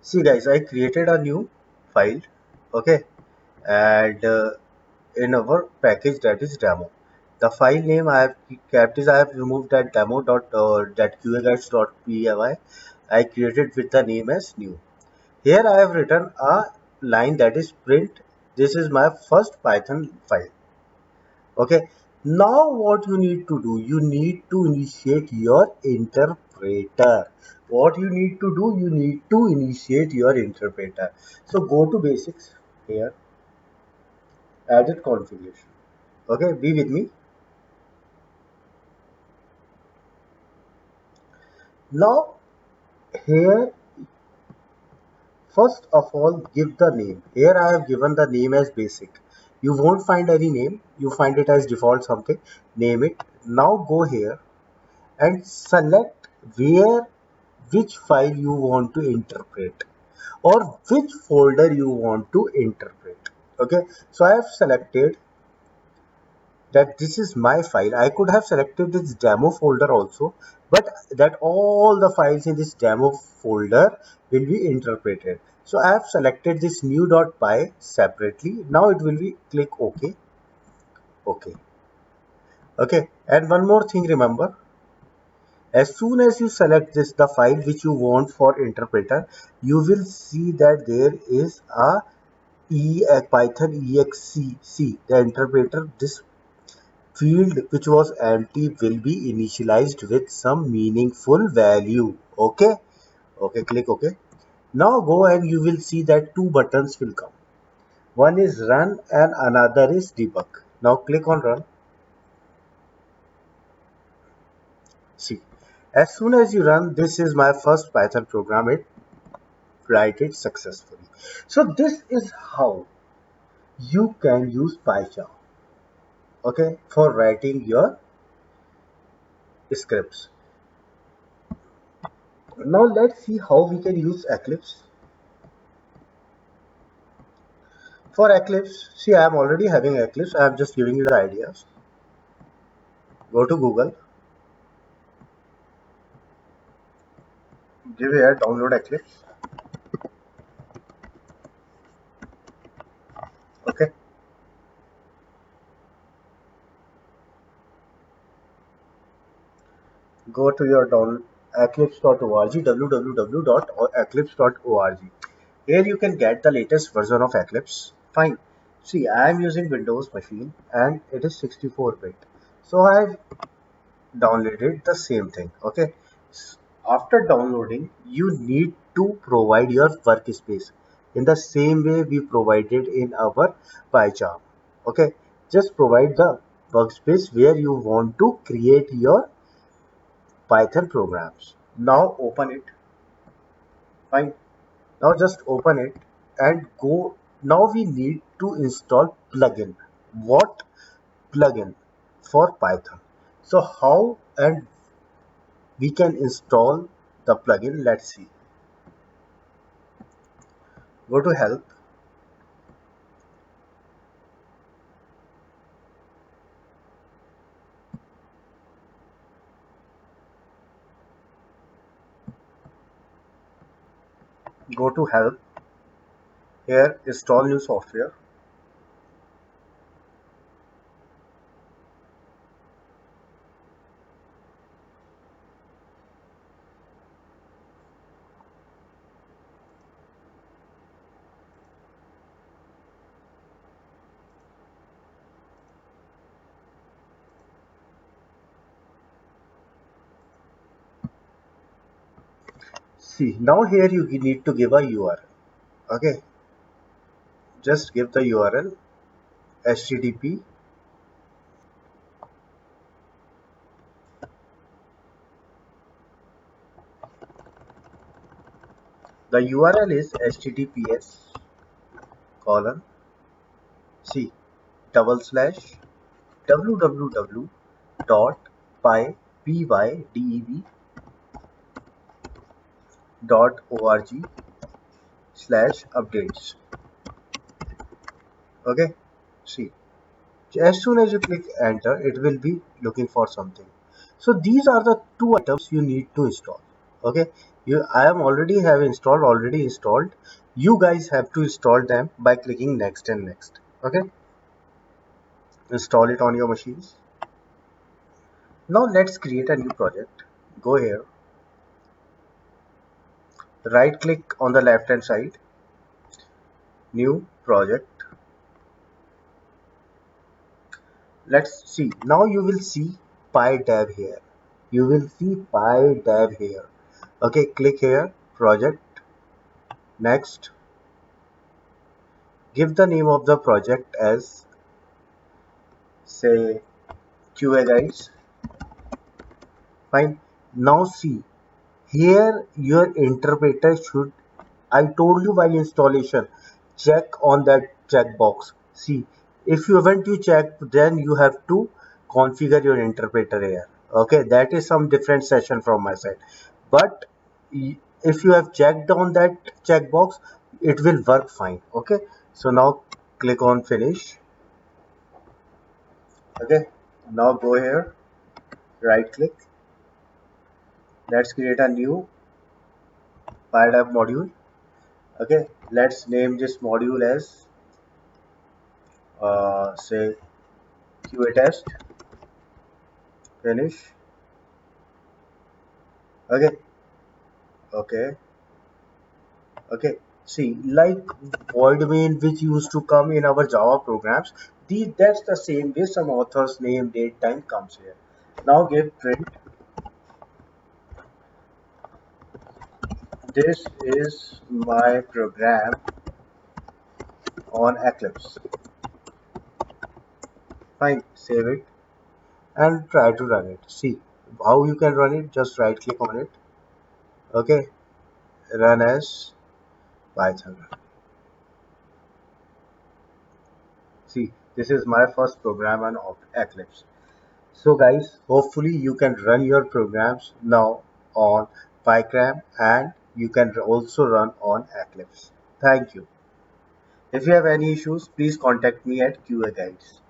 See guys, I created a new file, okay, and in our package that is demo. The file name I have kept is I have removed that demo dot that qaguides.py. I created with the name as new. Here I have written a line that is print. This is my first Python file. Okay. Now what you need to do? You need to initiate your interpreter. What you need to do? You need to initiate your interpreter. So go to basics here, edit configuration. Okay, be with me. Now here, first of all, give the name. Here I have given the name as basic. You won't find any name. You find it as default something. Name it. Now go here and select where which file you want to interpret or which folder you want to interpret. Okay, so I have selected that this is my file. I could have selected this demo folder also, but that all the files in this demo folder will be interpreted. So I have selected this new.py separately. Now it will be click OK. Okay. Okay. And one more thing, remember, as soon as you select this, the file which you want for interpreter, you will see that there is a Python exe. See the interpreter. This field which was empty will be initialized with some meaningful value. Okay. Okay. Click OK. Now go and you will see that two buttons will come. One is run and another is debug. Now click on run. See, as soon as you run, this is my first Python program. It write it successfully. So this is how you can use PyCharm, okay, for writing your scripts. Now let's see how we can use Eclipse. For Eclipse, see, I am already having Eclipse. I am just giving you the ideas. Go to Google, give here download Eclipse. Okay, go to your download eclipse.org, www.eclipse.org. Here you can get the latest version of Eclipse. Fine. See, I am using Windows machine and it is 64-bit. So I have downloaded the same thing. Okay. After downloading, you need to provide your workspace in the same way we provided in our PyCharm. Okay. Just provide the workspace where you want to create your Python programs. Now open it. Fine. Now just open it and go. Now we need to install plugin. What plugin for Python? So how and we can install the plugin? Let's see. Go to help. Go to help. Here install new software. See, now here you need to give a URL. Okay, just give the URL http. The URL is https colon c double slash www dot pydeb dot org slash updates. Okay, see, as soon as you click enter, it will be looking for something. So these are the two items you need to install. Okay, I am already installed. You guys have to install them by clicking next and next. Okay, install it on your machines. Now let's create a new project. Go here, right click on the left hand side, new project. Let's see. Now you will see PyDev here. You will see PyDev here. Okay, click here, project, next. Give the name of the project as, say, QA guides. Fine. Now see, here your interpreter should, I told you while installation, check on that checkbox. See, if you haven't you checked, then you have to configure your interpreter here. Okay, that is some different session from my side. But if you have checked on that checkbox, it will work fine. Okay, so now click on finish. Okay, now go here, right click. Let's create a new PyDev module. Okay, let's name this module as say QA test. Finish. Okay, okay, okay. See, like void main which used to come in our Java programs, that's the same way some author's name, date, time comes here. Now give print. This is my program on Eclipse. Fine, save it and try to run it. See how you can run it. Just right click on it. Okay, run as Python. See, this is my first program on Eclipse. So guys, hopefully you can run your programs now on PyCram and you can also run on Eclipse. Thank you. If you have any issues, please contact me at QA Guides.